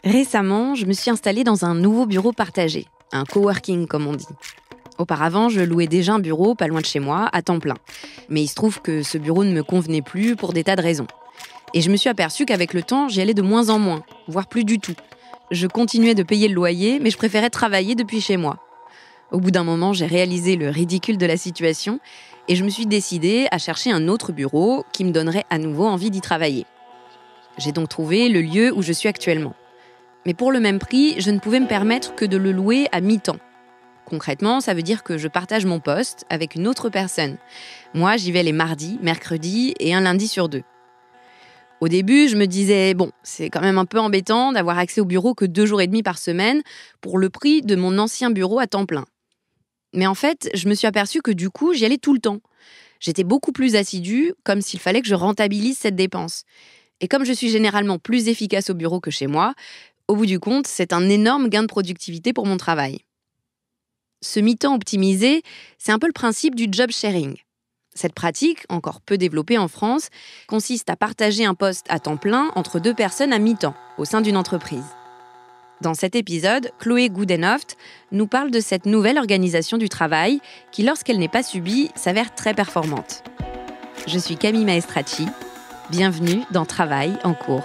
Récemment, je me suis installée dans un nouveau bureau partagé, un coworking comme on dit. Auparavant, je louais déjà un bureau pas loin de chez moi, à temps plein. Mais il se trouve que ce bureau ne me convenait plus pour des tas de raisons. Et je me suis aperçue qu'avec le temps, j'y allais de moins en moins, voire plus du tout. Je continuais de payer le loyer, mais je préférais travailler depuis chez moi. Au bout d'un moment, j'ai réalisé le ridicule de la situation et je me suis décidée à chercher un autre bureau qui me donnerait à nouveau envie d'y travailler. J'ai donc trouvé le lieu où je suis actuellement. Mais pour le même prix, je ne pouvais me permettre que de le louer à mi-temps. Concrètement, ça veut dire que je partage mon poste avec une autre personne. Moi, j'y vais les mardis, mercredis et un lundi sur 2. Au début, je me disais, c'est quand même un peu embêtant d'avoir accès au bureau que 2 jours et demi par semaine pour le prix de mon ancien bureau à temps plein. Mais en fait, je me suis aperçue que du coup, j'y allais tout le temps. J'étais beaucoup plus assidue, comme s'il fallait que je rentabilise cette dépense. Et comme je suis généralement plus efficace au bureau que chez moi, au bout du compte, c'est un énorme gain de productivité pour mon travail. Ce mi-temps optimisé, c'est un peu le principe du job sharing. Cette pratique, encore peu développée en France, consiste à partager un poste à temps plein entre 2 personnes à mi-temps au sein d'une entreprise. Dans cet épisode, Chloé Goodenoft nous parle de cette nouvelle organisation du travail qui, lorsqu'elle n'est pas subie, s'avère très performante. Je suis Camille Maestracci. Bienvenue dans Travail en cours.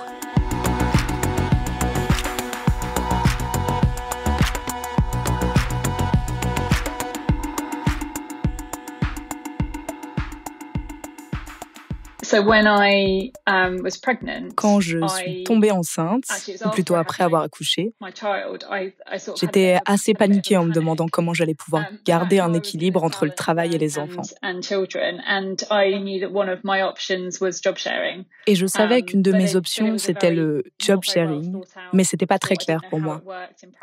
Quand je suis tombée enceinte, ou plutôt après avoir accouché, j'étais assez paniquée en me demandant comment j'allais pouvoir garder un équilibre entre le travail et les enfants. Et je savais qu'une de mes options, c'était le job sharing, mais c'était pas très clair pour moi.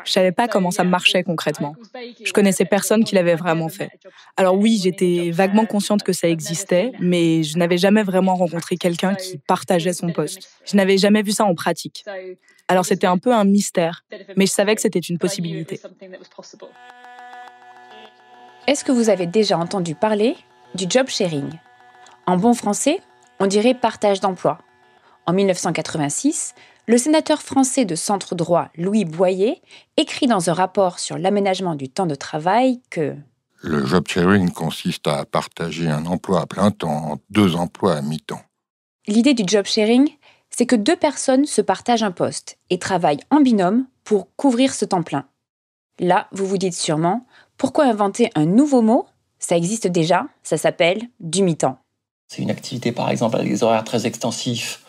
Je savais pas comment ça marchait concrètement. Je connaissais personne qui l'avait vraiment fait. Alors oui, j'étais vaguement consciente que ça existait, mais je n'avais jamais vraiment rencontré quelqu'un qui partageait son poste. Je n'avais jamais vu ça en pratique. Alors c'était un peu un mystère, mais je savais que c'était une possibilité. Est-ce que vous avez déjà entendu parler du job sharing ? En bon français, on dirait partage d'emploi. En 1986, le sénateur français de centre droit Louis Boyer écrit dans un rapport sur l'aménagement du temps de travail que le job sharing consiste à partager un emploi à plein temps en 2 emplois à mi-temps. L'idée du job sharing, c'est que 2 personnes se partagent un poste et travaillent en binôme pour couvrir ce temps plein. Là, vous vous dites sûrement, pourquoi inventer un nouveau mot ? Ça existe déjà, ça s'appelle du mi-temps. C'est une activité, par exemple, avec des horaires très extensifs.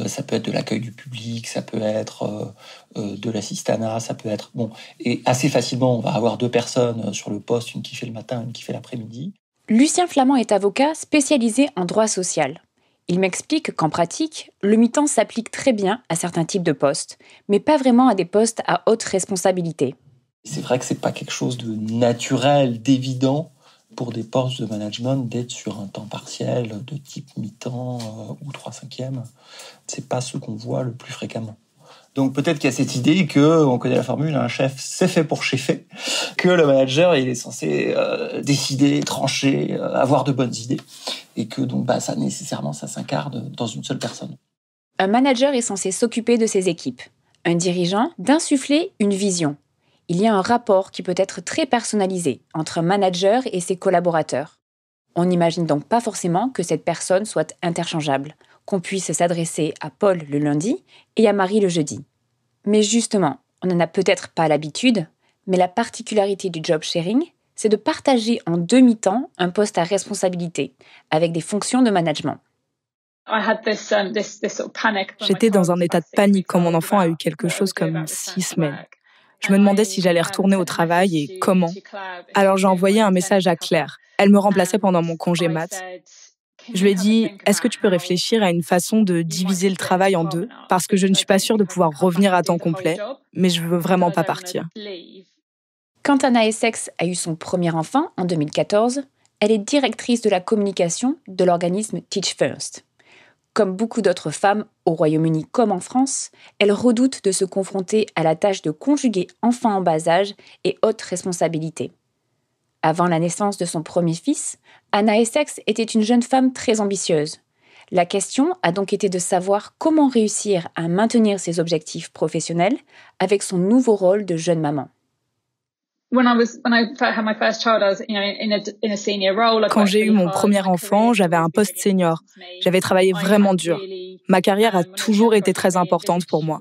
Ça peut être de l'accueil du public, ça peut être de l'assistanat, ça peut être... Et assez facilement, on va avoir 2 personnes sur le poste, une qui fait le matin, une qui fait l'après-midi. Lucien Flamand est avocat spécialisé en droit social. Il m'explique qu'en pratique, le mi-temps s'applique très bien à certains types de postes, mais pas vraiment à des postes à haute responsabilité. C'est vrai que c'est pas quelque chose de naturel, d'évident, pour des postes de management d'être sur un temps partiel de type mi-temps ou 3/5. C'est pas ce qu'on voit le plus fréquemment. Donc peut-être qu'il y a cette idée on connaît la formule, un chef c'est fait pour cheffer, que le manager il est censé décider, trancher, avoir de bonnes idées, et que donc ça nécessairement ça s'incarne dans une seule personne. Un manager est censé s'occuper de ses équipes, un dirigeant d'insuffler une vision. Il y a un rapport qui peut être très personnalisé entre un manager et ses collaborateurs. On n'imagine donc pas forcément que cette personne soit interchangeable, qu'on puisse s'adresser à Paul le lundi et à Marie le jeudi. Mais justement, on n'en a peut-être pas l'habitude, mais la particularité du job sharing, c'est de partager en 2 mi-temps un poste à responsabilité, avec des fonctions de management. J'étais dans un état de panique quand mon enfant a eu quelque chose comme 6 semaines. Je me demandais si j'allais retourner au travail et comment. Alors j'ai envoyé un message à Claire. Elle me remplaçait pendant mon congé mat. Je lui ai dit, est-ce que tu peux réfléchir à une façon de diviser le travail en 2 ? Parce que je ne suis pas sûre de pouvoir revenir à temps complet, mais je veux vraiment pas partir. Quand Anna Essex a eu son premier enfant en 2014, elle est directrice de la communication de l'organisme Teach First. Comme beaucoup d'autres femmes, au Royaume-Uni comme en France, elle redoute de se confronter à la tâche de conjuguer enfants en bas âge et haute responsabilité. Avant la naissance de son premier fils, Anna Essex était une jeune femme très ambitieuse. La question a donc été de savoir comment réussir à maintenir ses objectifs professionnels avec son nouveau rôle de jeune maman. Quand j'ai eu mon premier enfant, j'avais un poste senior. J'avais travaillé vraiment dur. Ma carrière a toujours été très importante pour moi.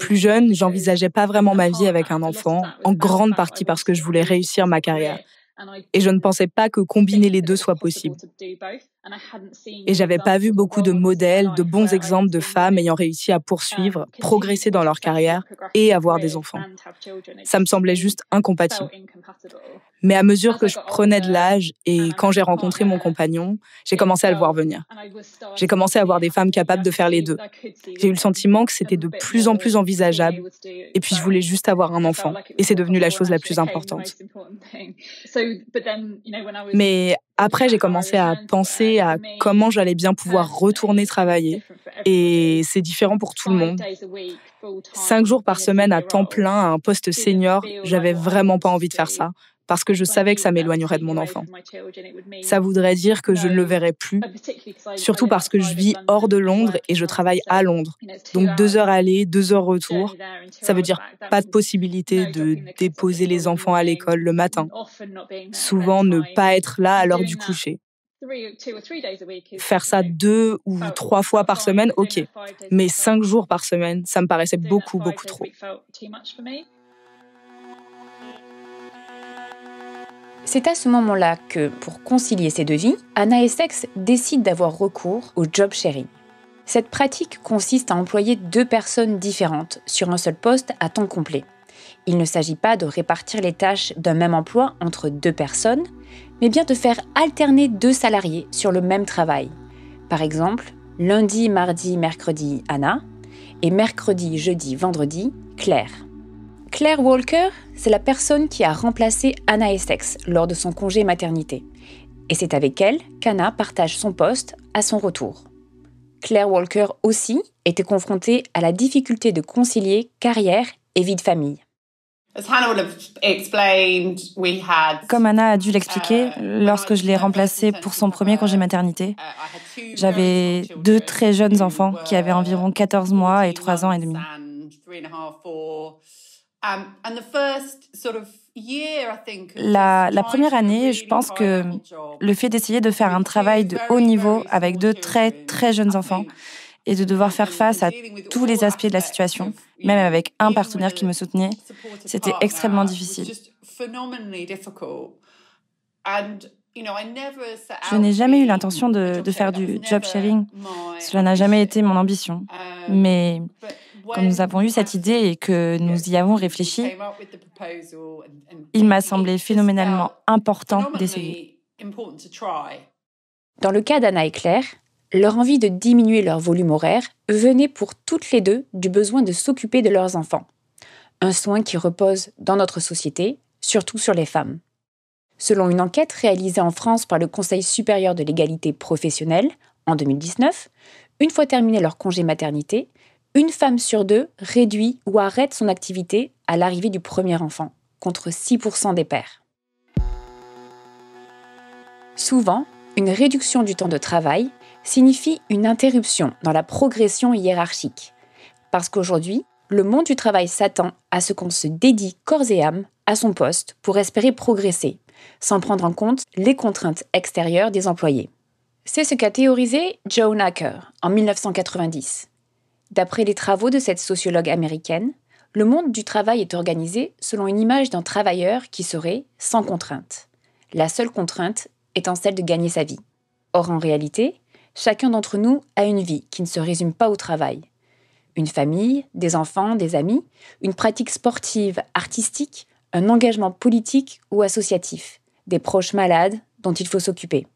Plus jeune, j'envisageais pas vraiment ma vie avec un enfant, en grande partie parce que je voulais réussir ma carrière. Et je ne pensais pas que combiner les deux soit possible. Et j'avais pas vu beaucoup de modèles, de bons exemples de femmes ayant réussi à poursuivre, progresser dans leur carrière et avoir des enfants. Ça me semblait juste incompatible. Mais à mesure que je prenais de l'âge et quand j'ai rencontré mon compagnon, j'ai commencé à le voir venir. J'ai commencé à voir des femmes capables de faire les deux. J'ai eu le sentiment que c'était de plus en plus envisageable. Et puis je voulais juste avoir un enfant. Et c'est devenu la chose la plus importante. Mais après, j'ai commencé à penser à comment j'allais bien pouvoir retourner travailler. Et c'est différent pour tout le monde. 5 jours par semaine à temps plein, à un poste senior, j'avais vraiment pas envie de faire ça, parce que je savais que ça m'éloignerait de mon enfant. Ça voudrait dire que je ne le verrais plus, surtout parce que je vis hors de Londres et je travaille à Londres. Donc 2 heures aller, 2 heures retour, ça veut dire pas de possibilité de déposer les enfants à l'école le matin. Souvent, ne pas être là à l'heure du coucher. Faire ça 2 ou 3 fois par semaine, ok. Mais 5 jours par semaine, ça me paraissait beaucoup trop. C'est à ce moment-là que, pour concilier ces deux vies, Anna Essex décide d'avoir recours au job sharing. Cette pratique consiste à employer 2 personnes différentes sur un seul poste à temps complet. Il ne s'agit pas de répartir les tâches d'un même emploi entre 2 personnes, mais bien de faire alterner 2 salariés sur le même travail. Par exemple, lundi, mardi, mercredi, Anna, et mercredi, jeudi, vendredi, Claire. Claire Walker, c'est la personne qui a remplacé Anna Essex lors de son congé maternité. Et c'est avec elle qu'Anna partage son poste à son retour. Claire Walker aussi était confrontée à la difficulté de concilier carrière et vie de famille. Comme Anna a dû l'expliquer, lorsque je l'ai remplacée pour son premier congé maternité, j'avais 2 très jeunes enfants qui avaient environ 14 mois et 3 ans et demi. La première année, je pense que le fait d'essayer de faire un travail de haut niveau avec 2 très, très jeunes enfants et de devoir faire face à tous les aspects de la situation, même avec un partenaire qui me soutenait, c'était extrêmement difficile. Je n'ai jamais eu l'intention de faire du job sharing. Cela n'a jamais été mon ambition. Mais quand nous avons eu cette idée et que nous y avons réfléchi, il m'a semblé phénoménalement important d'essayer. Dans le cas d'Anna et Claire, leur envie de diminuer leur volume horaire venait pour toutes les 2 du besoin de s'occuper de leurs enfants. Un soin qui repose dans notre société, surtout sur les femmes. Selon une enquête réalisée en France par le Conseil supérieur de l'égalité professionnelle en 2019, une fois terminé leur congé maternité, 1 femme sur 2 réduit ou arrête son activité à l'arrivée du premier enfant, contre 6% des pères. Souvent, une réduction du temps de travail signifie une interruption dans la progression hiérarchique. Parce qu'aujourd'hui, le monde du travail s'attend à ce qu'on se dédie corps et âme à son poste pour espérer progresser, sans prendre en compte les contraintes extérieures des employés. C'est ce qu'a théorisé Joan Acker en 1990. D'après les travaux de cette sociologue américaine, le monde du travail est organisé selon une image d'un travailleur qui serait sans contrainte. La seule contrainte étant celle de gagner sa vie. Or, en réalité, chacun d'entre nous a une vie qui ne se résume pas au travail. Une famille, des enfants, des amis, une pratique sportive, artistique, un engagement politique ou associatif, des proches malades dont il faut s'occuper.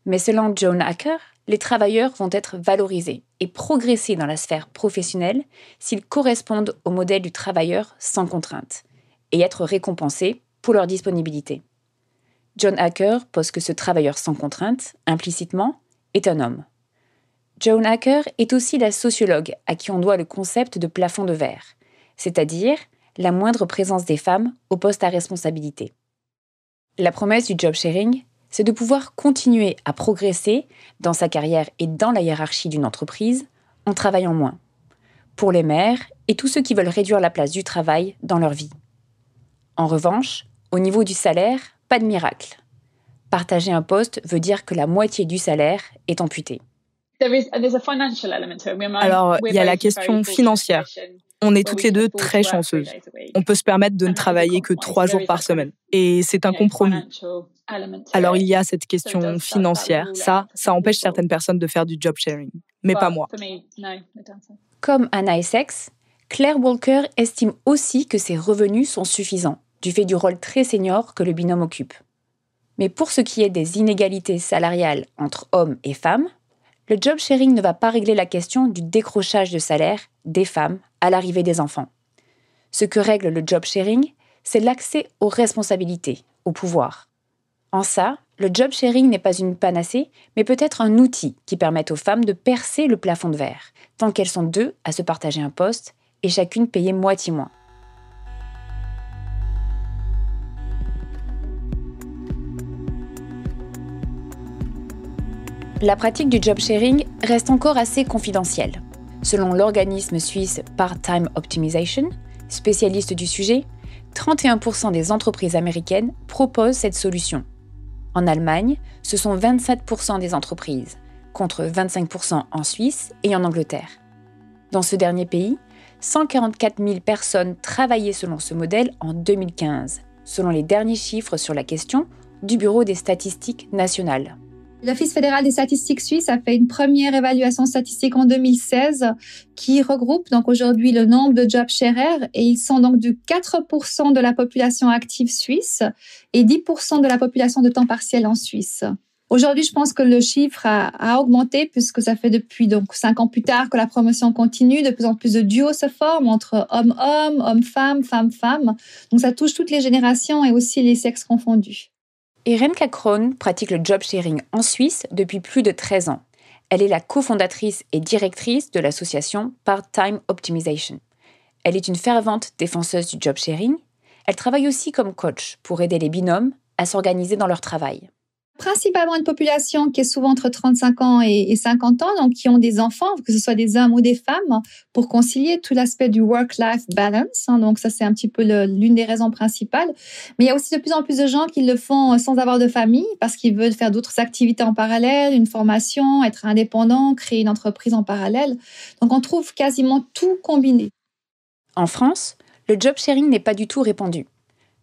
Mais selon Joan Acker, les travailleurs vont être valorisés et progresser dans la sphère professionnelle s'ils correspondent au modèle du travailleur sans contrainte et être récompensés pour leur disponibilité. Joan Acker pose que ce travailleur sans contrainte, implicitement, est un homme. Joan Acker est aussi la sociologue à qui on doit le concept de plafond de verre, c'est-à-dire la moindre présence des femmes au poste à responsabilité. La promesse du job sharing, c'est de pouvoir continuer à progresser dans sa carrière et dans la hiérarchie d'une entreprise en travaillant moins. Pour les mères et tous ceux qui veulent réduire la place du travail dans leur vie. En revanche, au niveau du salaire, pas de miracle. Partager un poste veut dire que la moitié du salaire est amputée. Alors, il y a la question financière. On est toutes les deux très chanceuses. On peut se permettre de ne travailler que 3 jours par semaine. Et c'est un compromis. Alors, il y a cette question financière. Ça empêche certaines personnes de faire du job sharing. Mais pas moi. Comme Anna Essex, Claire Walker estime aussi que ses revenus sont suffisants, du fait du rôle très senior que le binôme occupe. Mais pour ce qui est des inégalités salariales entre hommes et femmes, le job sharing ne va pas régler la question du décrochage de salaire des femmes à l'arrivée des enfants. Ce que règle le job sharing, c'est l'accès aux responsabilités, au pouvoir. En ça, le job sharing n'est pas une panacée, mais peut-être un outil qui permet aux femmes de percer le plafond de verre, tant qu'elles sont 2 à se partager un poste et chacune payer moitié moins. La pratique du job sharing reste encore assez confidentielle. Selon l'organisme suisse Part-Time Optimization, spécialiste du sujet, 31% des entreprises américaines proposent cette solution. En Allemagne, ce sont 27% des entreprises, contre 25% en Suisse et en Angleterre. Dans ce dernier pays, 144 000 personnes travaillaient selon ce modèle en 2015, selon les derniers chiffres sur la question du Bureau des statistiques nationales. L'Office fédéral des statistiques suisses a fait une première évaluation statistique en 2016 qui regroupe donc aujourd'hui le nombre de job sharers et ils sont donc de 4% de la population active suisse et 10% de la population de temps partiel en Suisse. Aujourd'hui, je pense que le chiffre a augmenté puisque ça fait depuis donc 5 ans plus tard que la promotion continue. De plus en plus de duos se forment entre hommes-hommes, hommes-femmes, femmes-femmes. Donc ça touche toutes les générations et aussi les sexes confondus. Renka Krohn pratique le job sharing en Suisse depuis plus de 13 ans. Elle est la cofondatrice et directrice de l'association Part-Time Optimization. Elle est une fervente défenseuse du job sharing. Elle travaille aussi comme coach pour aider les binômes à s'organiser dans leur travail. Principalement une population qui est souvent entre 35 ans et 50 ans, donc qui ont des enfants, que ce soit des hommes ou des femmes, pour concilier tout l'aspect du work-life balance. Donc ça, c'est un petit peu l'une des raisons principales. Mais il y a aussi de plus en plus de gens qui le font sans avoir de famille, parce qu'ils veulent faire d'autres activités en parallèle, une formation, être indépendant, créer une entreprise en parallèle. Donc on trouve quasiment tout combiné. En France, le job sharing n'est pas du tout répandu.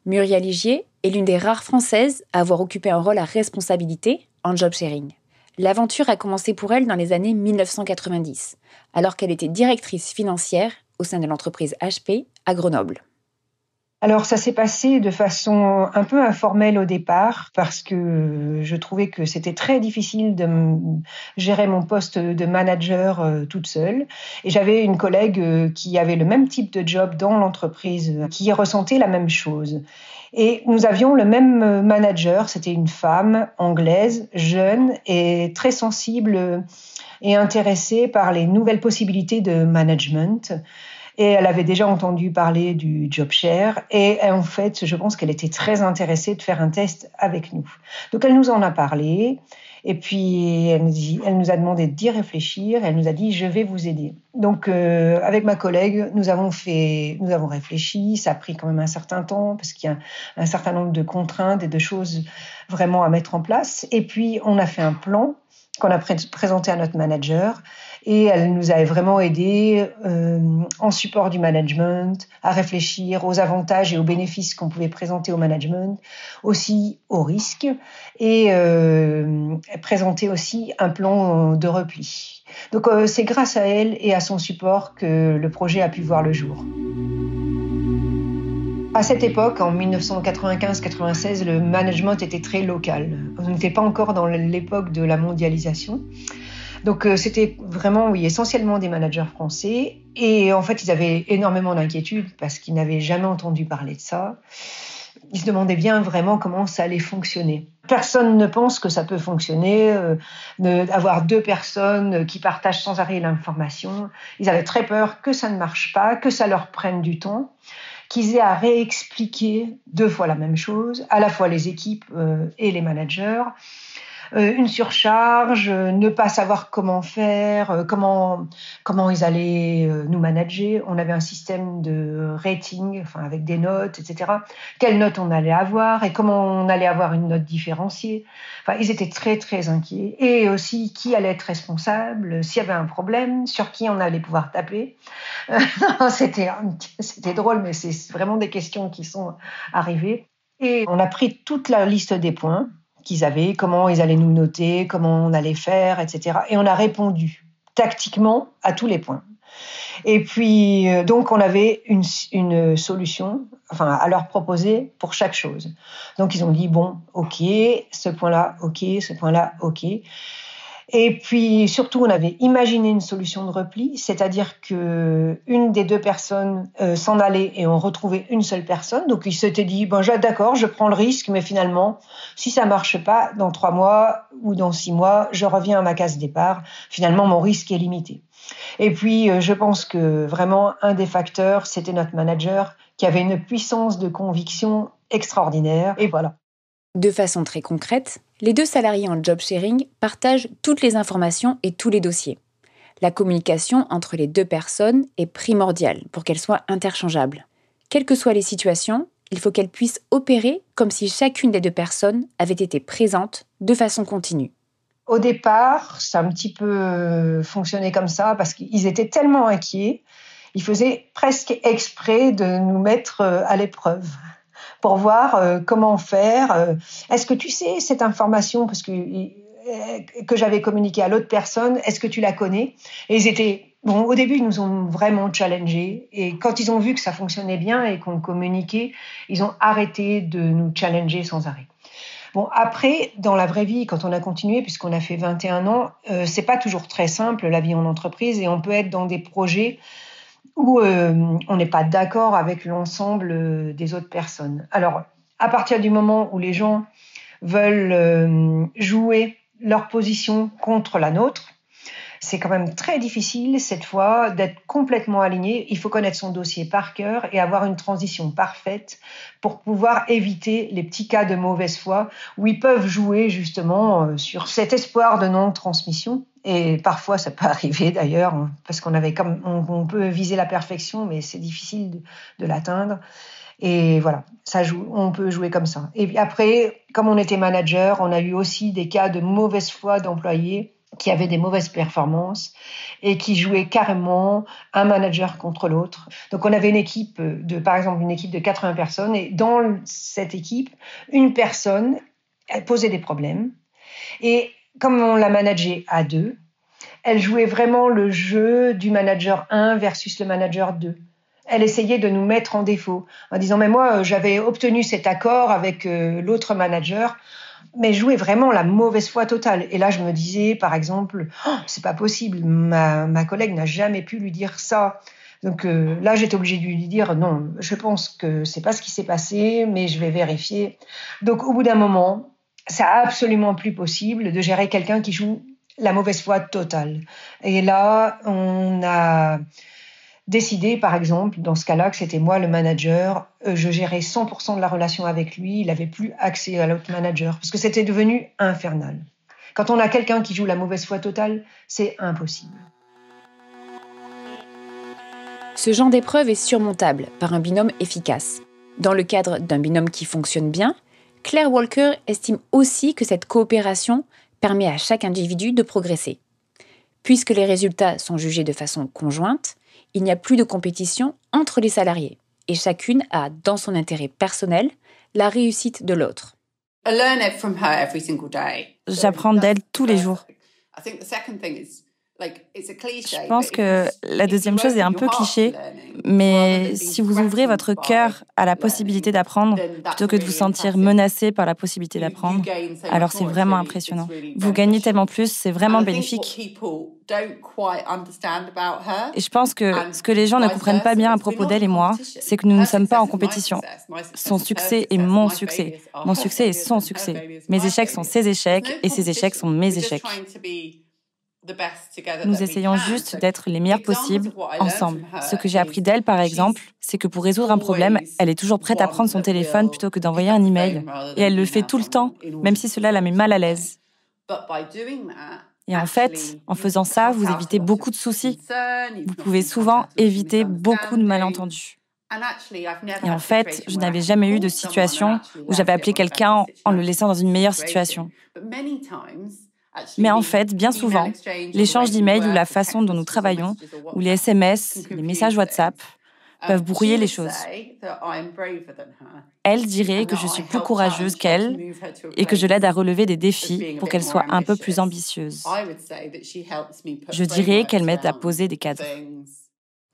Muriel Ligier est l'une des rares Françaises à avoir occupé un rôle à responsabilité en job sharing. L'aventure a commencé pour elle dans les années 1990, alors qu'elle était directrice financière au sein de l'entreprise HP à Grenoble. Alors ça s'est passé de façon un peu informelle au départ parce que je trouvais que c'était très difficile de gérer mon poste de manager toute seule. Et j'avais une collègue qui avait le même type de job dans l'entreprise, qui ressentait la même chose. Et nous avions le même manager, c'était une femme anglaise, jeune et très sensible et intéressée par les nouvelles possibilités de management. Et elle avait déjà entendu parler du job share. Et en fait, je pense qu'elle était très intéressée de faire un test avec nous. Donc, elle nous en a parlé. Et puis, elle nous a demandé d'y réfléchir. Elle nous a dit, je vais vous aider. Donc, avec ma collègue, nous avons réfléchi. Ça a pris quand même un certain temps parce qu'il y a un certain nombre de contraintes et de choses vraiment à mettre en place. Et puis, on a fait un plan qu'on a présenté à notre manager. Et elle nous a vraiment aidés en support du management, à réfléchir aux avantages et aux bénéfices qu'on pouvait présenter au management, aussi aux risques, et présenter aussi un plan de repli. Donc c'est grâce à elle et à son support que le projet a pu voir le jour. À cette époque, en 1995-96, le management était très local. On n'était pas encore dans l'époque de la mondialisation. Donc c'était vraiment, essentiellement des managers français. Et en fait, ils avaient énormément d'inquiétudes parce qu'ils n'avaient jamais entendu parler de ça. Ils se demandaient bien vraiment comment ça allait fonctionner. Personne ne pense que ça peut fonctionner, d'avoir 2 personnes qui partagent sans arrêt l'information. Ils avaient très peur que ça ne marche pas, que ça leur prenne du temps. qu'ils aient à réexpliquer 2 fois la même chose, à la fois les équipes et les managers. Une surcharge, ne pas savoir comment faire, comment ils allaient nous manager. On avait un système de rating, enfin avec des notes, etc. Quelle note on allait avoir et comment on allait avoir une note différenciée. Enfin, ils étaient très très inquiets. Et aussi qui allait être responsable, s'il y avait un problème, sur qui on allait pouvoir taper. C'était drôle, mais c'est vraiment des questions qui sont arrivées. Et on a pris toute la liste des points qu'ils avaient, comment ils allaient nous noter, comment on allait faire, etc. Et on a répondu tactiquement à tous les points. Et puis, donc, on avait une solution, enfin, à leur proposer pour chaque chose. Donc, ils ont dit, bon, OK, ce point-là, OK, ce point-là, OK. Et puis, surtout, on avait imaginé une solution de repli, c'est-à-dire que une des 2 personnes s'en allait et on retrouvait une seule personne. Donc, ils s'étaient dit, bon, d'accord, je prends le risque, mais finalement, si ça marche pas, dans 3 mois ou dans 6 mois, je reviens à ma case départ. Finalement, mon risque est limité. Et puis, je pense que vraiment, un des facteurs, c'était notre manager qui avait une puissance de conviction extraordinaire. Et voilà. De façon très concrète, les 2 salariés en job sharing partagent toutes les informations et tous les dossiers. La communication entre les 2 personnes est primordiale pour qu'elle soit interchangeable. Quelles que soient les situations, il faut qu'elles puissent opérer comme si chacune des 2 personnes avait été présente de façon continue. Au départ, ça a un petit peu fonctionné comme ça parce qu'ils étaient tellement inquiets, ils faisaient presque exprès de nous mettre à l'épreuve pour voir comment faire. Est-ce que tu sais cette information parce que j'avais communiquée à l'autre personne, est-ce que tu la connais? Et ils étaient au début, ils nous ont vraiment challengés. Et quand ils ont vu que ça fonctionnait bien et qu'on communiquait, ils ont arrêté de nous challenger sans arrêt. Bon, après, dans la vraie vie, quand on a continué, puisqu'on a fait 21 ans, c'est pas toujours très simple, la vie en entreprise, et on peut être dans des projets où on n'est pas d'accord avec l'ensemble des autres personnes. Alors, à partir du moment où les gens veulent jouer leur position contre la nôtre, c'est quand même très difficile, cette fois, d'être complètement aligné. Il faut connaître son dossier par cœur et avoir une transition parfaite pour pouvoir éviter les petits cas de mauvaise foi où ils peuvent jouer justement sur cet espoir de non-transmission. Et parfois, ça peut arriver d'ailleurs, parce on peut viser la perfection, mais c'est difficile de l'atteindre. Et voilà, on peut jouer comme ça. Et puis après, comme on était manager, on a eu aussi des cas de mauvaise foi d'employés qui avaient des mauvaises performances et qui jouaient carrément un manager contre l'autre. Donc on avait par exemple une équipe de 80 personnes et dans cette équipe, une personne posait des problèmes et comme on l'a managée à 2, elle jouait vraiment le jeu du manager 1 versus le manager 2. Elle essayait de nous mettre en défaut en disant « mais moi, j'avais obtenu cet accord avec l'autre manager », mais jouait vraiment la mauvaise foi totale. Et là, je me disais, par exemple, c'est pas possible, ma collègue n'a jamais pu lui dire ça. Donc là, j'étais obligée de lui dire non, je pense que c'est pas ce qui s'est passé, mais je vais vérifier. Donc au bout d'un moment, c'est absolument plus possible de gérer quelqu'un qui joue la mauvaise foi totale. Et là, on a décidé, par exemple, dans ce cas-là, que c'était moi le manager, je gérais 100% de la relation avec lui, il n'avait plus accès à l'autre manager, parce que c'était devenu infernal. Quand on a quelqu'un qui joue la mauvaise foi totale, c'est impossible. Ce genre d'épreuve est surmontable par un binôme efficace. Dans le cadre d'un binôme qui fonctionne bien, Claire Walker estime aussi que cette coopération permet à chaque individu de progresser. Puisque les résultats sont jugés de façon conjointe, il n'y a plus de compétition entre les salariés et chacune a, dans son intérêt personnel, la réussite de l'autre. J'apprends d'elle tous les jours. Je pense que la deuxième chose est un peu cliché, mais si vous ouvrez votre cœur à la possibilité d'apprendre, plutôt que de vous sentir menacé par la possibilité d'apprendre, alors c'est vraiment impressionnant. Vous gagnez tellement plus, c'est vraiment bénéfique. Et je pense que ce que les gens ne comprennent pas bien à propos d'elle et moi, c'est que nous ne sommes pas en compétition. Son succès est mon succès. Mon succès est son succès. Mes échecs sont ses échecs et ses échecs sont mes échecs. Nous essayons juste d'être les meilleurs possibles ensemble. Ce que j'ai appris d'elle, par exemple, c'est que pour résoudre un problème, elle est toujours prête à prendre son téléphone plutôt que d'envoyer un email. Et elle le fait tout le temps, même si cela la met mal à l'aise. Et en fait, en faisant ça, vous évitez beaucoup de soucis. Vous pouvez souvent éviter beaucoup de malentendus. Et en fait, je n'avais jamais eu de situation où j'avais appelé quelqu'un en le laissant dans une meilleure situation. Mais en fait, bien souvent, l'échange d'emails ou la façon dont nous travaillons, ou les SMS, les messages WhatsApp, peuvent brouiller les choses. Elle dirait que je suis plus courageuse qu'elle et que je l'aide à relever des défis pour qu'elle soit un peu plus ambitieuse. Je dirais qu'elle m'aide à poser des cadres.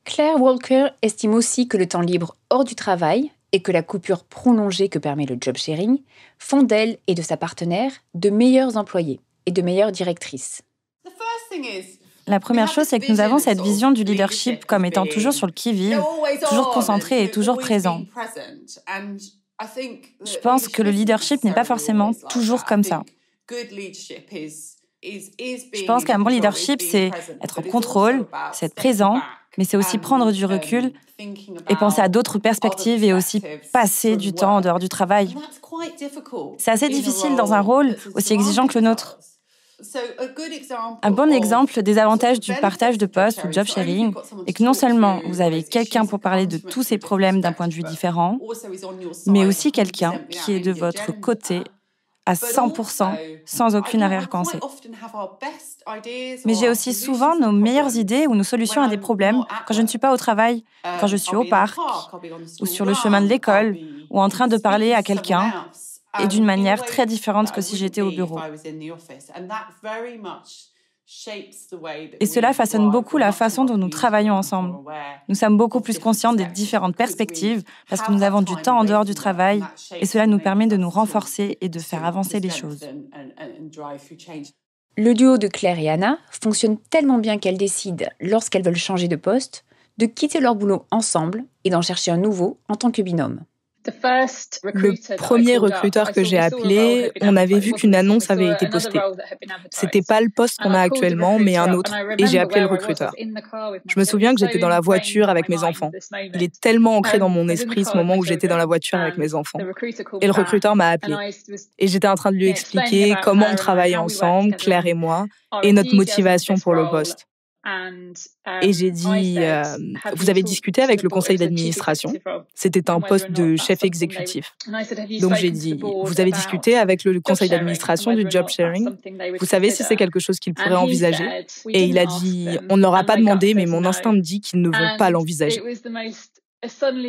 Claire Walker estime aussi que le temps libre hors du travail et que la coupure prolongée que permet le job sharing font d'elle et de sa partenaire de meilleurs employés et de meilleures directrices. La première chose, c'est que nous avons cette vision du leadership comme étant toujours sur le qui-vive, toujours concentré et toujours présent. Je pense que le leadership n'est pas forcément toujours comme ça. Je pense qu'un bon leadership, c'est être en contrôle, c'est être présent, mais c'est aussi prendre du recul et penser à d'autres perspectives et aussi passer du temps en dehors du travail. C'est assez difficile dans un rôle aussi exigeant que le nôtre. Un bon exemple des avantages du partage de postes ou job sharing est que non seulement vous avez quelqu'un pour parler de tous ces problèmes d'un point de vue différent, mais aussi quelqu'un qui est de votre côté à 100%, sans aucune arrière-pensée. Mais j'ai aussi souvent nos meilleures idées ou nos solutions à des problèmes quand je ne suis pas au travail, quand je suis au parc, ou sur le chemin de l'école, ou en train de parler à quelqu'un, et d'une manière très différente que si j'étais au bureau. Et cela façonne beaucoup la façon dont nous travaillons ensemble. Nous sommes beaucoup plus conscients des différentes perspectives parce que nous avons du temps en dehors du travail et cela nous permet de nous renforcer et de faire avancer les choses. Le duo de Claire et Anna fonctionne tellement bien qu'elles décident, lorsqu'elles veulent changer de poste, de quitter leur boulot ensemble et d'en chercher un nouveau en tant que binôme. Le premier recruteur que j'ai appelé, on avait vu qu'une annonce avait été postée. C'était pas le poste qu'on a actuellement, mais un autre, et j'ai appelé le recruteur. Je me souviens que j'étais dans la voiture avec mes enfants. Il est tellement ancré dans mon esprit ce moment où j'étais dans la voiture avec mes enfants. Et le recruteur m'a appelé. Et j'étais en train de lui expliquer comment on travaillait ensemble, Claire et moi, et notre motivation pour le poste. Et j'ai dit, vous avez discuté avec le conseil d'administration? C'était un poste de chef exécutif. Donc j'ai dit, vous avez discuté avec le conseil d'administration du job sharing? Vous savez si c'est quelque chose qu'ils pourraient envisager? Et il a dit, on ne leur a pas demandé, mais mon instinct me dit qu'ils ne veulent pas l'envisager.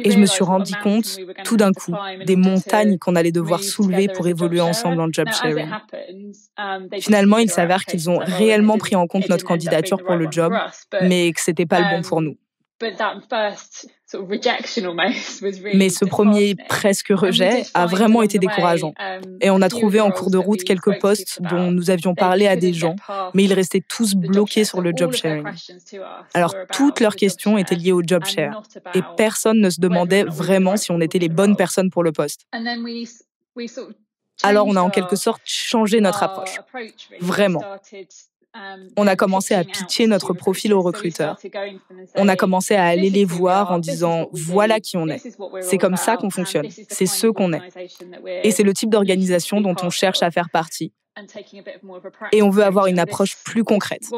Et je me suis rendu compte, tout d'un coup, des montagnes qu'on allait devoir soulever pour évoluer ensemble en job sharing. Finalement, il s'avère qu'ils ont réellement pris en compte notre candidature pour le job, mais que c'était pas le bon pour nous. Mais ce premier presque rejet a vraiment été décourageant. Et on a trouvé en cours de route quelques postes dont nous avions parlé à des gens, mais ils restaient tous bloqués sur le job sharing. Alors, toutes leurs questions étaient liées au job share. Et personne ne se demandait vraiment si on était les bonnes personnes pour le poste. Alors, on a en quelque sorte changé notre approche. Vraiment. On a commencé à pitcher notre profil aux recruteurs. On a commencé à aller les voir en disant « voilà qui on est ». C'est comme ça qu'on fonctionne. C'est ce qu'on est. Et c'est le type d'organisation dont on cherche à faire partie. Et on veut avoir une approche plus concrète.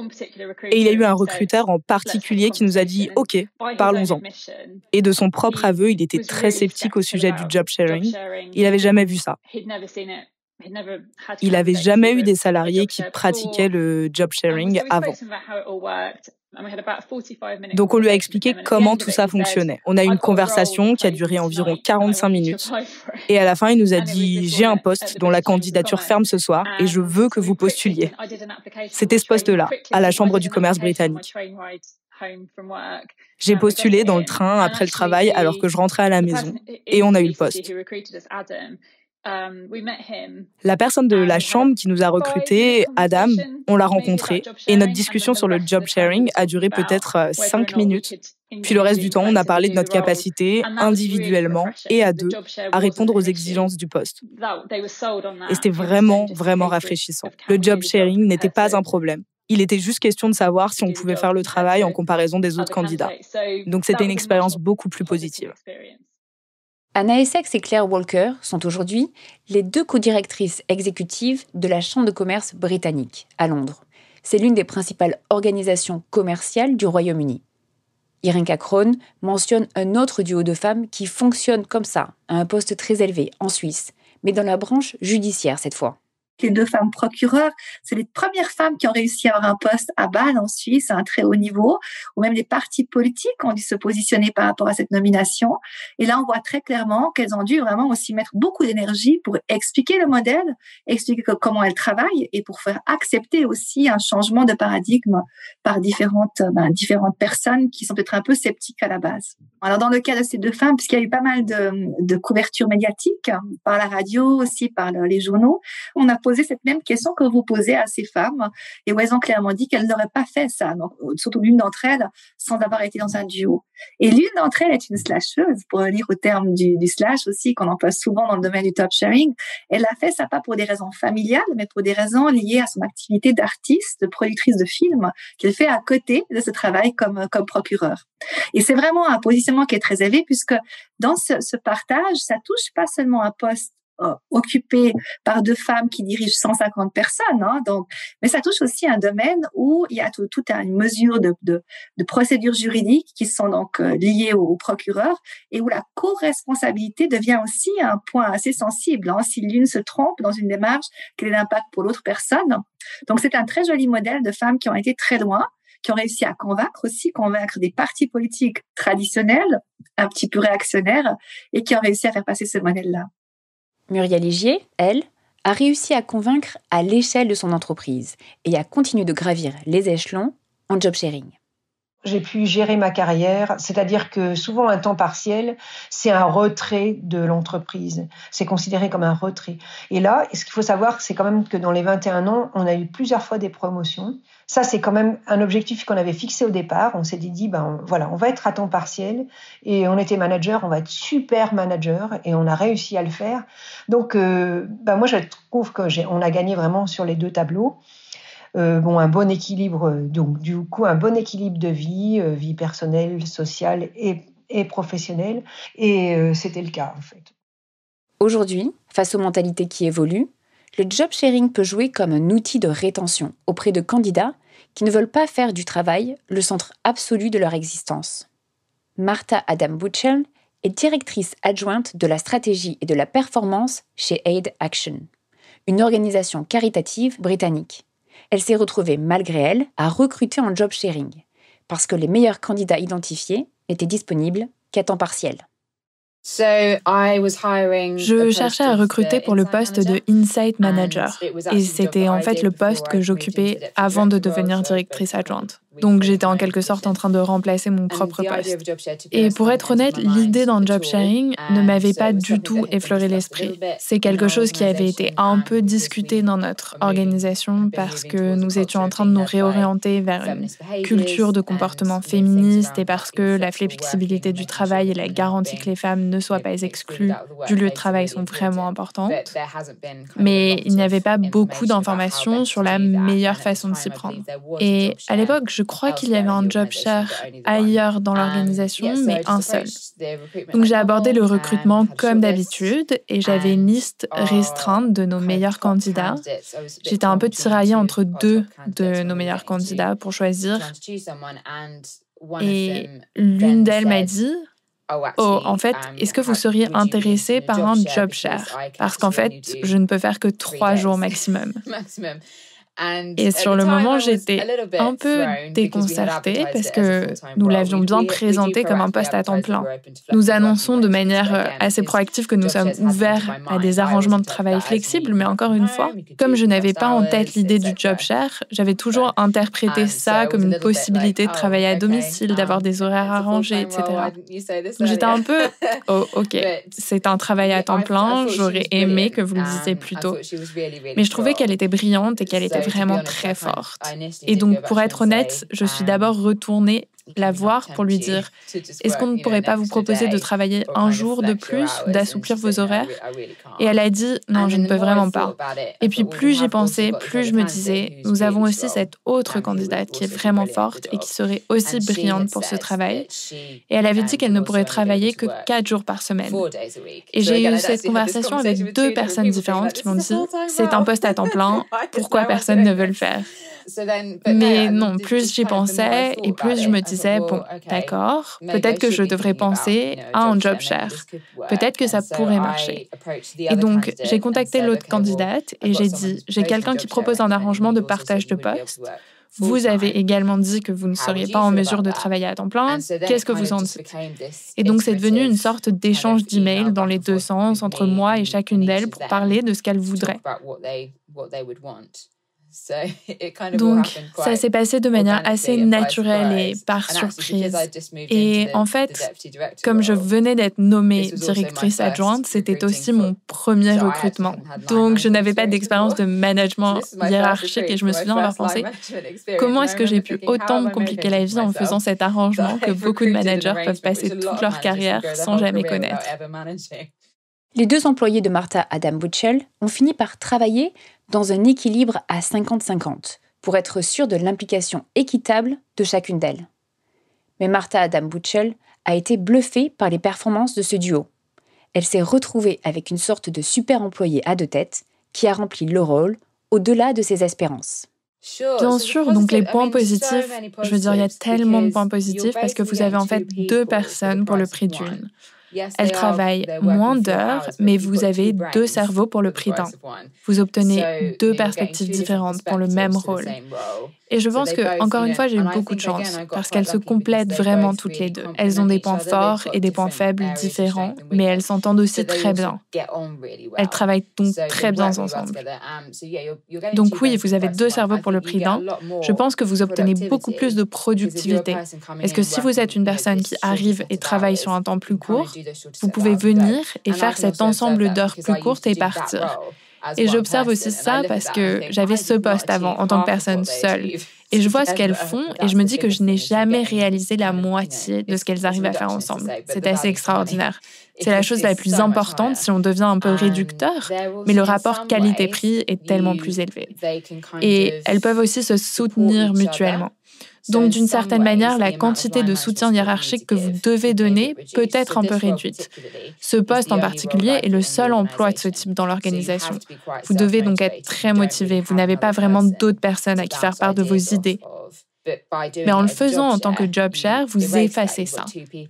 Et il y a eu un recruteur en particulier qui nous a dit « ok, parlons-en ». Et de son propre aveu, il était très sceptique au sujet du job sharing. Il n'avait jamais vu ça. Il n'avait jamais eu des salariés qui pratiquaient le job sharing avant. Donc on lui a expliqué comment tout ça fonctionnait. On a eu une conversation qui a duré environ 45 minutes. Et à la fin, il nous a dit « j'ai un poste dont la candidature ferme ce soir et je veux que vous postuliez ». C'était ce poste-là, à la Chambre du commerce britannique. J'ai postulé dans le train après le travail alors que je rentrais à la maison et on a eu le poste. La personne de la chambre qui nous a recrutés, Adam, on l'a rencontré et notre discussion sur le job sharing a duré peut-être 5 minutes. Puis le reste du temps, on a parlé de notre capacité, individuellement et à deux, à répondre aux exigences du poste. Et c'était vraiment, vraiment rafraîchissant. Le job sharing n'était pas un problème. Il était juste question de savoir si on pouvait faire le travail en comparaison des autres candidats. Donc c'était une expérience beaucoup plus positive. Anna Essex et Claire Walker sont aujourd'hui les 2 co-directrices exécutives de la Chambre de commerce britannique, à Londres. C'est l'une des principales organisations commerciales du Royaume-Uni. Irinka Krohn mentionne un autre duo de femmes qui fonctionne comme ça, à un poste très élevé, en Suisse, mais dans la branche judiciaire cette fois. Les 2 femmes procureurs, c'est les premières femmes qui ont réussi à avoir un poste à Bâle en Suisse, à un très haut niveau, où même les partis politiques ont dû se positionner par rapport à cette nomination. Et là, on voit très clairement qu'elles ont dû vraiment aussi mettre beaucoup d'énergie pour expliquer le modèle, expliquer comment elles travaillent et pour faire accepter aussi un changement de paradigme par différentes personnes qui sont peut-être un peu sceptiques à la base. Alors, dans le cas de ces 2 femmes, puisqu'il y a eu pas mal de couverture médiatique, par la radio aussi, par les journaux, on a posé cette même question que vous posez à ces femmes et où elles ont clairement dit qu'elles n'auraient pas fait ça, donc, surtout l'une d'entre elles, sans avoir été dans un duo. Et l'une d'entre elles est une slasheuse, pour revenir au terme du slash aussi, qu'on emploie souvent dans le domaine du top sharing. Elle a fait ça pas pour des raisons familiales, mais pour des raisons liées à son activité d'artiste, de productrice de films, qu'elle fait à côté de ce travail comme procureur. Et c'est vraiment un positionnement qui est très élevé, puisque dans ce partage, ça touche pas seulement un poste occupé par 2 femmes qui dirigent 150 personnes, donc, mais ça touche aussi un domaine où il y a toute une mesure de procédures juridiques qui sont donc liées au procureur et où la co-responsabilité devient aussi un point assez sensible. Si l'une se trompe dans une démarche, quel est l'impact pour l'autre personne? Donc c'est un très joli modèle de femmes qui ont été très loin, qui ont réussi à convaincre des partis politiques traditionnels, un petit peu réactionnaires, et qui ont réussi à faire passer ce modèle-là. Muriel Igier, elle, a réussi à convaincre à l'échelle de son entreprise et a continué de gravir les échelons en job sharing. J'ai pu gérer ma carrière, c'est-à-dire que souvent un temps partiel, c'est un retrait de l'entreprise. C'est considéré comme un retrait. Et là, ce qu'il faut savoir, c'est quand même que dans les 21 ans, on a eu plusieurs fois des promotions. Ça, c'est quand même un objectif qu'on avait fixé au départ. On s'est dit, voilà, on va être à temps partiel. Et on était manager, on va être super manager. Et on a réussi à le faire. Donc, moi, je trouve qu'on a gagné vraiment sur les 2 tableaux. Un bon équilibre, donc du coup un bon équilibre de vie personnelle, sociale et professionnelle, et c'était le cas en fait. Aujourd'hui, face aux mentalités qui évoluent, le job sharing peut jouer comme un outil de rétention auprès de candidats qui ne veulent pas faire du travail le centre absolu de leur existence. Martha Adam Butchell est directrice adjointe de la stratégie et de la performance chez Aid Action, une organisation caritative britannique. Elle s'est retrouvée, malgré elle, à recruter en job sharing, parce que les meilleurs candidats identifiés n'étaient disponibles qu'à temps partiel. Je cherchais à recruter pour le poste de Insight Manager. Et c'était en fait le poste que j'occupais avant de devenir directrice adjointe. Donc j'étais en quelque sorte en train de remplacer mon propre poste. Et pour être honnête, l'idée d'un job sharing ne m'avait pas du tout effleuré l'esprit. C'est quelque chose qui avait été un peu discuté dans notre organisation parce que nous étions en train de nous réorienter vers une culture de comportement féministe et parce que la flexibilité du travail et la garantie que les femmes ne soient pas exclues du lieu de travail sont vraiment importantes. Mais il n'y avait pas beaucoup d'informations sur la meilleure façon de s'y prendre. Et à l'époque, je crois qu'il y avait un job share ailleurs dans l'organisation, mais un seul. Donc j'ai abordé le recrutement comme d'habitude et j'avais une liste restreinte de nos meilleurs candidats. J'étais un peu tiraillée entre 2 de nos meilleurs candidats pour choisir. Et l'une d'elles m'a dit « Oh, en fait, est-ce que vous seriez intéressé par un job share? Parce qu'en fait, je ne peux faire que 3 jours maximum. » Et sur le moment, j'étais un peu déconcertée parce que nous l'avions bien présenté comme un poste à temps plein. Nous annonçons de manière assez proactive que nous sommes ouverts à des arrangements de travail flexibles, mais encore une fois, comme je n'avais pas en tête l'idée du job share, j'avais toujours interprété ça comme une possibilité de travailler à domicile, d'avoir des horaires arrangés, etc. Donc j'étais un peu « Oh, ok, c'est un travail à temps plein, j'aurais aimé que vous le disiez plus tôt. » Mais je trouvais qu'elle était brillante et qu'elle était vraiment très forte. Et donc, pour être honnête, je suis d'abord retournée la voir pour lui dire « Est-ce qu'on ne pourrait pas vous proposer de travailler un jour de plus ou d'assouplir vos horaires ?» Et elle a dit « Non, je ne peux vraiment pas. » Et puis plus j'y pensais, plus je me disais « Nous avons aussi cette autre candidate qui est vraiment forte et qui serait aussi brillante pour ce travail. » Et elle avait dit qu'elle ne pourrait travailler que 4 jours par semaine. Et j'ai eu cette conversation avec 2 personnes différentes qui m'ont dit « C'est un poste à temps plein, pourquoi personne ne veut le faire ?» Mais non, plus j'y pensais et plus je me disais, bon, d'accord, peut-être que je devrais penser à un job share. Peut-être que ça pourrait marcher. Et donc, j'ai contacté l'autre candidate et j'ai dit, j'ai quelqu'un qui propose un arrangement de partage de poste. Vous avez également dit que vous ne seriez pas en mesure de travailler à temps plein. Qu'est-ce que vous en dites? Et donc, c'est devenu une sorte d'échange d'emails dans les 2 sens entre moi et chacune d'elles pour parler de ce qu'elles voudraient. Donc, ça s'est passé de manière assez naturelle et par surprise. Et en fait, comme je venais d'être nommée directrice adjointe, c'était aussi mon premier recrutement. Donc, je n'avais pas d'expérience de management hiérarchique et je me souviens avoir pensé comment est-ce que j'ai pu autant me compliquer la vie en faisant cet arrangement que beaucoup de managers peuvent passer toute leur carrière sans jamais connaître. Les 2 employés de Martha Adam Buchel ont fini par travailler dans un équilibre à 50-50 pour être sûrs de l'implication équitable de chacune d'elles. Mais Martha Adam Buchel a été bluffée par les performances de ce duo. Elle s'est retrouvée avec une sorte de super employé à 2 têtes qui a rempli le rôle au-delà de ses espérances. Bien sûr, donc les points positifs, je veux dire, il y a tellement de points positifs parce que vous avez en fait 2 personnes pour le prix d'une. Elles travaillent moins d'heures, mais vous avez 2 cerveaux pour le prix d'un. Vous obtenez 2 perspectives différentes pour le même rôle. Et je pense que, encore une fois, j'ai eu beaucoup de chance parce qu'elles se complètent vraiment toutes les 2. Elles ont des points forts et des points faibles différents, mais elles s'entendent aussi très bien. Elles travaillent donc très bien ensemble. Donc oui, vous avez 2 cerveaux pour le prix d'un. Je pense que vous obtenez beaucoup plus de productivité. Parce que si vous êtes une personne qui arrive et travaille sur un temps plus court, vous pouvez venir et faire cet ensemble d'heures plus courtes et partir. Et j'observe aussi ça parce que j'avais ce poste avant en tant que personne seule. Et je vois ce qu'elles font et je me dis que je n'ai jamais réalisé la moitié de ce qu'elles arrivent à faire ensemble. C'est assez extraordinaire. C'est la chose la plus importante si on devient un peu réducteur, mais le rapport qualité-prix est tellement plus élevé. Et elles peuvent aussi se soutenir mutuellement. Donc, d'une certaine manière, la quantité de soutien hiérarchique que vous devez donner peut être un peu réduite. Ce poste en particulier est le seul emploi de ce type dans l'organisation. Vous devez donc être très motivé. Vous n'avez pas vraiment d'autres personnes à qui faire part de vos idées. Mais en le faisant en tant que job share, vous effacez ça.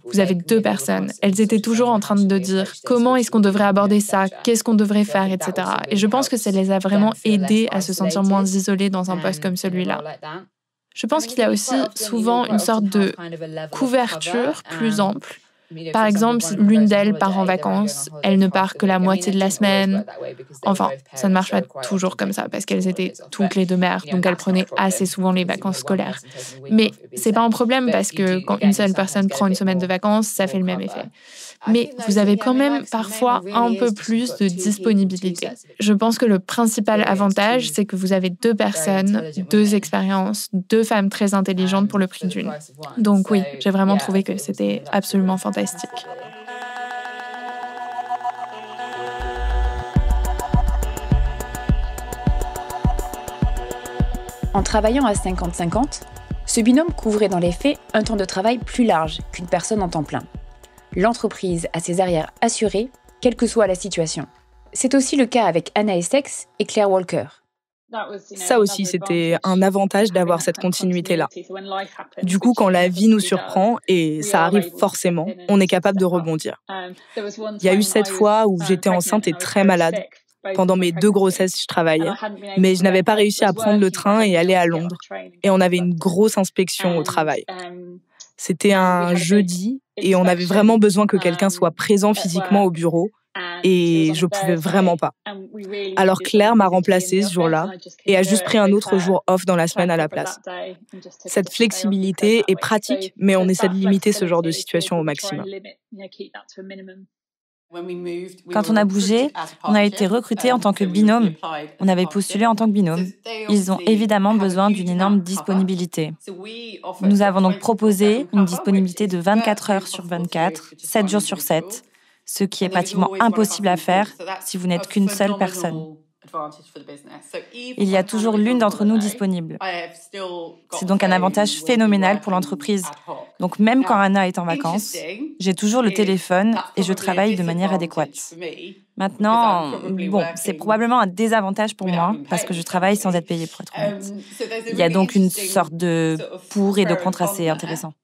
Vous avez 2 personnes. Elles étaient toujours en train de dire comment est-ce qu'on devrait aborder ça, qu'est-ce qu'on devrait faire, etc. Et je pense que ça les a vraiment aidées à se sentir moins isolées dans un poste comme celui-là. Je pense qu'il y a aussi souvent une sorte de couverture plus ample. Par exemple, si l'une d'elles part en vacances, elle ne part que la moitié de la semaine. Enfin, ça ne marche pas toujours comme ça parce qu'elles étaient toutes les 2 mères, donc elles prenaient assez souvent les vacances scolaires. Mais c'est pas un problème parce que quand une seule personne prend une semaine de vacances, ça fait le même effet. Mais vous avez quand même parfois un peu plus de disponibilité. Je pense que le principal avantage, c'est que vous avez 2 personnes, 2 expériences, 2 femmes très intelligentes pour le prix d'une. Donc oui, j'ai vraiment trouvé que c'était absolument fantastique. En travaillant à 50-50, ce binôme couvrait dans les faits un temps de travail plus large qu'une personne en temps plein. L'entreprise a ses arrières assurées, quelle que soit la situation. C'est aussi le cas avec Anna Essex et Claire Walker. Ça aussi, c'était un avantage d'avoir cette continuité-là. Du coup, quand la vie nous surprend, et ça arrive forcément, on est capable de rebondir. Il y a eu cette fois où j'étais enceinte et très malade. Pendant mes 2 grossesses, je travaillais, mais je n'avais pas réussi à prendre le train et aller à Londres. Et on avait une grosse inspection au travail. C'était un jeudi et on avait vraiment besoin que quelqu'un soit présent physiquement au bureau et je pouvais vraiment pas. Alors Claire m'a remplacée ce jour-là et a juste pris un autre jour off dans la semaine à la place. Cette flexibilité est pratique, mais on essaie de limiter ce genre de situation au maximum. Quand on a bougé, on a été recruté en tant que binôme. On avait postulé en tant que binôme. Ils ont évidemment besoin d'une énorme disponibilité. Nous avons donc proposé une disponibilité de 24 heures sur 24, 7 jours sur 7, ce qui est pratiquement impossible à faire si vous n'êtes qu'une seule personne. Il y a toujours l'une d'entre nous disponible. C'est donc un avantage phénoménal pour l'entreprise. Donc même quand Anna est en vacances, j'ai toujours le téléphone et je travaille de manière adéquate. Maintenant, c'est probablement un désavantage pour moi parce que je travaille sans être payée, pour être honnête. Il y a donc une sorte de pour et de contre assez intéressant.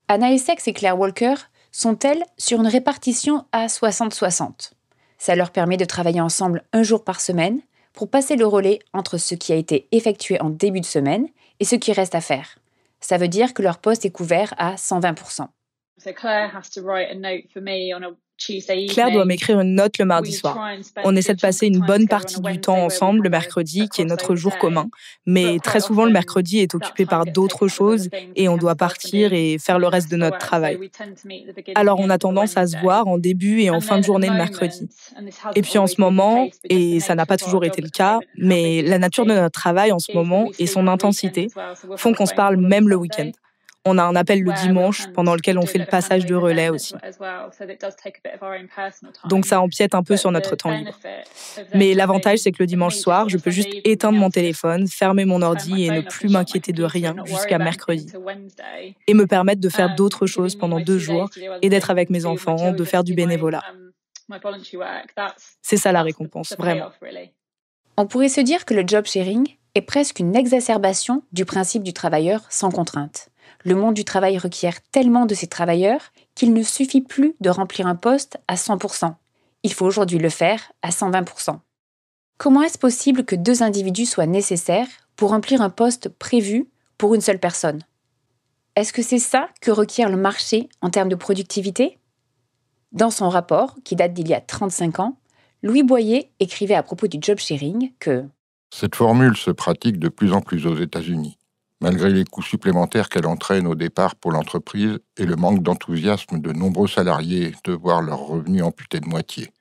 Anna Essex et Claire Walker sont-elles sur une répartition à 60-60 ? Ça leur permet de travailler ensemble un jour par semaine pour passer le relais entre ce qui a été effectué en début de semaine et ce qui reste à faire. Ça veut dire que leur poste est couvert à 120%. Claire doit m'écrire une note le mardi soir. On essaie de passer une bonne partie du temps ensemble le mercredi, qui est notre jour commun. Mais très souvent, le mercredi est occupé par d'autres choses et on doit partir et faire le reste de notre travail. Alors, on a tendance à se voir en début et en fin de journée le mercredi. Et puis en ce moment, et ça n'a pas toujours été le cas, mais la nature de notre travail en ce moment et son intensité font qu'on se parle même le week-end. On a un appel le dimanche pendant lequel on fait le passage de relais aussi. Donc ça empiète un peu sur notre temps libre. Mais l'avantage, c'est que le dimanche soir, je peux juste éteindre mon téléphone, fermer mon ordi et ne plus m'inquiéter de rien jusqu'à mercredi. Et me permettre de faire d'autres choses pendant 2 jours et d'être avec mes enfants, de faire du bénévolat. C'est ça la récompense, vraiment. On pourrait se dire que le job sharing est presque une exacerbation du principe du travailleur sans contrainte. Le monde du travail requiert tellement de ces travailleurs qu'il ne suffit plus de remplir un poste à 100%. Il faut aujourd'hui le faire à 120%. Comment est-ce possible que 2 individus soient nécessaires pour remplir un poste prévu pour une seule personne ? Est-ce que c'est ça que requiert le marché en termes de productivité ? Dans son rapport, qui date d'il y a 35 ans, Louis Boyer écrivait à propos du job sharing que « Cette formule se pratique de plus en plus aux États-Unis. Malgré les coûts supplémentaires qu'elle entraîne au départ pour l'entreprise et le manque d'enthousiasme de nombreux salariés de voir leurs revenus amputés de moitié.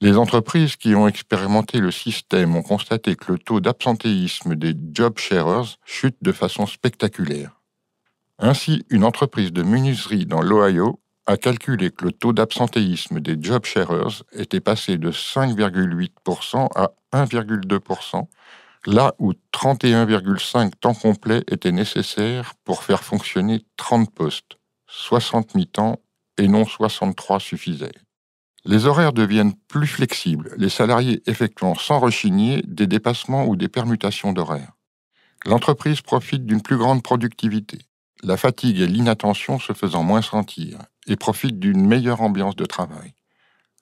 Les entreprises qui ont expérimenté le système ont constaté que le taux d'absentéisme des job sharers chute de façon spectaculaire. Ainsi, une entreprise de menuiserie dans l'Ohio a calculé que le taux d'absentéisme des job sharers était passé de 5,8% à 1,2%, là où 31,5 temps complet étaient nécessaires pour faire fonctionner 30 postes, 60 mi-temps et non 63 suffisaient. Les horaires deviennent plus flexibles, les salariés effectuant sans rechigner des dépassements ou des permutations d'horaires. L'entreprise profite d'une plus grande productivité, la fatigue et l'inattention se faisant moins sentir, et profite d'une meilleure ambiance de travail.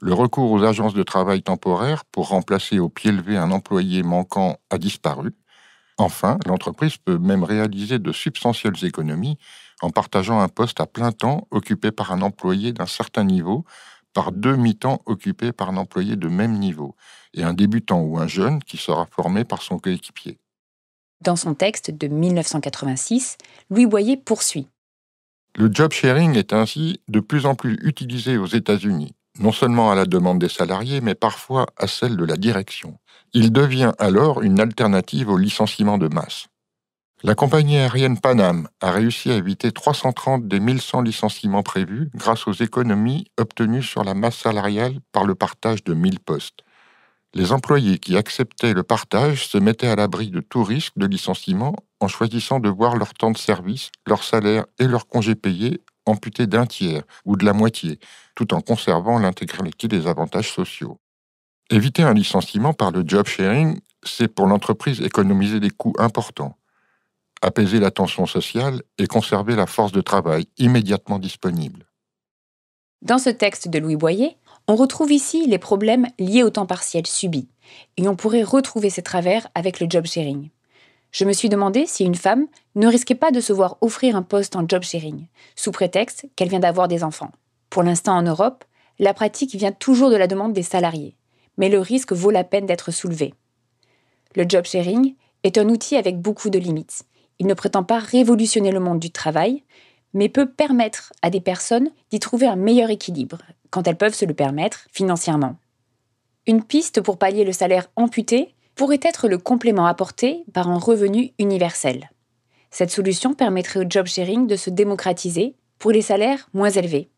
Le recours aux agences de travail temporaires pour remplacer au pied levé un employé manquant a disparu. Enfin, l'entreprise peut même réaliser de substantielles économies en partageant un poste à plein temps occupé par un employé d'un certain niveau par 2 mi-temps occupés par un employé de même niveau et un débutant ou un jeune qui sera formé par son coéquipier. Dans son texte de 1986, Louis Boyer poursuit. Le job sharing est ainsi de plus en plus utilisé aux États-Unis, non seulement à la demande des salariés, mais parfois à celle de la direction. Il devient alors une alternative au licenciement de masse. La compagnie aérienne Pan Am a réussi à éviter 330 des 1100 licenciements prévus grâce aux économies obtenues sur la masse salariale par le partage de 1000 postes. Les employés qui acceptaient le partage se mettaient à l'abri de tout risque de licenciement en choisissant de voir leur temps de service, leur salaire et leurs congés payés amputés d'un tiers ou de la moitié, tout en conservant l'intégralité des avantages sociaux. Éviter un licenciement par le job sharing, c'est pour l'entreprise économiser des coûts importants, apaiser la tension sociale et conserver la force de travail immédiatement disponible. Dans ce texte de Louis Boyer, on retrouve ici les problèmes liés au temps partiel subi, et on pourrait retrouver ces travers avec le job sharing. Je me suis demandé si une femme ne risquait pas de se voir offrir un poste en job sharing, sous prétexte qu'elle vient d'avoir des enfants. Pour l'instant en Europe, la pratique vient toujours de la demande des salariés, mais le risque vaut la peine d'être soulevé. Le job sharing est un outil avec beaucoup de limites. Il ne prétend pas révolutionner le monde du travail, mais peut permettre à des personnes d'y trouver un meilleur équilibre, quand elles peuvent se le permettre financièrement. Une piste pour pallier le salaire amputé pourrait être le complément apporté par un revenu universel. Cette solution permettrait au job sharing de se démocratiser pour les salaires moins élevés.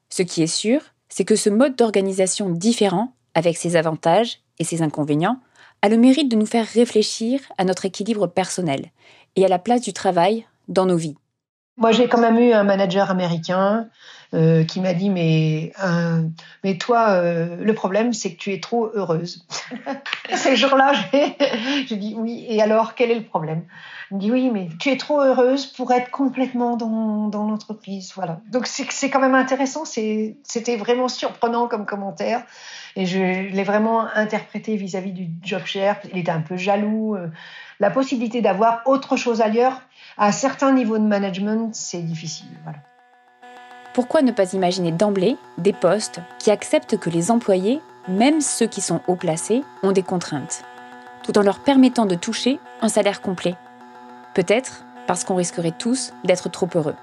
Ce qui est sûr, c'est que ce mode d'organisation différent, avec ses avantages et ses inconvénients, a le mérite de nous faire réfléchir à notre équilibre personnel et à la place du travail dans nos vies. Moi, j'ai quand même eu un manager américain qui m'a dit mais toi, le problème, c'est que tu es trop heureuse. Ces jours-là, j'ai dit oui. Et alors, quel est le problème ? Il me dit oui, mais tu es trop heureuse pour être complètement dans l'entreprise. Voilà. Donc, c'est quand même intéressant. C'était vraiment surprenant comme commentaire. Et je l'ai vraiment interprété vis-à-vis du job share. Il était un peu jaloux. La possibilité d'avoir autre chose ailleurs, à certains niveaux de management, c'est difficile. Voilà. Pourquoi ne pas imaginer d'emblée des postes qui acceptent que les employés, même ceux qui sont haut placés, ont des contraintes, tout en leur permettant de toucher un salaire complet ? Peut-être parce qu'on risquerait tous d'être trop heureux.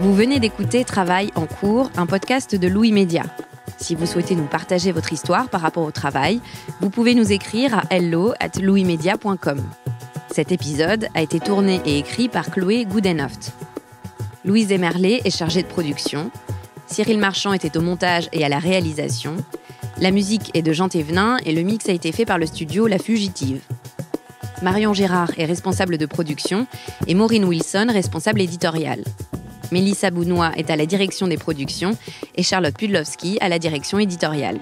Vous venez d'écouter Travail en cours, un podcast de Louis Média. Si vous souhaitez nous partager votre histoire par rapport au travail, vous pouvez nous écrire à hello@louismedia.com. Cet épisode a été tourné et écrit par Chloé Goodenough. Louise Emerlé est chargée de production. Cyril Marchand était au montage et à la réalisation. La musique est de Jean Thévenin et le mix a été fait par le studio La Fugitive. Marion Gérard est responsable de production et Maureen Wilson responsable éditoriale. Mélissa Bounois est à la direction des productions et Charlotte Pudlowski à la direction éditoriale.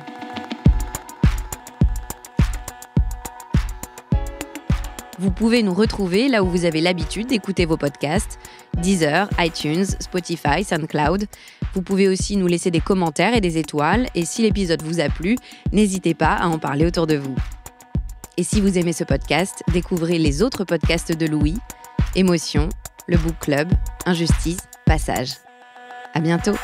Vous pouvez nous retrouver là où vous avez l'habitude d'écouter vos podcasts, Deezer, iTunes, Spotify, SoundCloud. Vous pouvez aussi nous laisser des commentaires et des étoiles. Et si l'épisode vous a plu, n'hésitez pas à en parler autour de vous. Et si vous aimez ce podcast, découvrez les autres podcasts de Louis, Émotion, le Book Club, Injustice, Passage. À bientôt.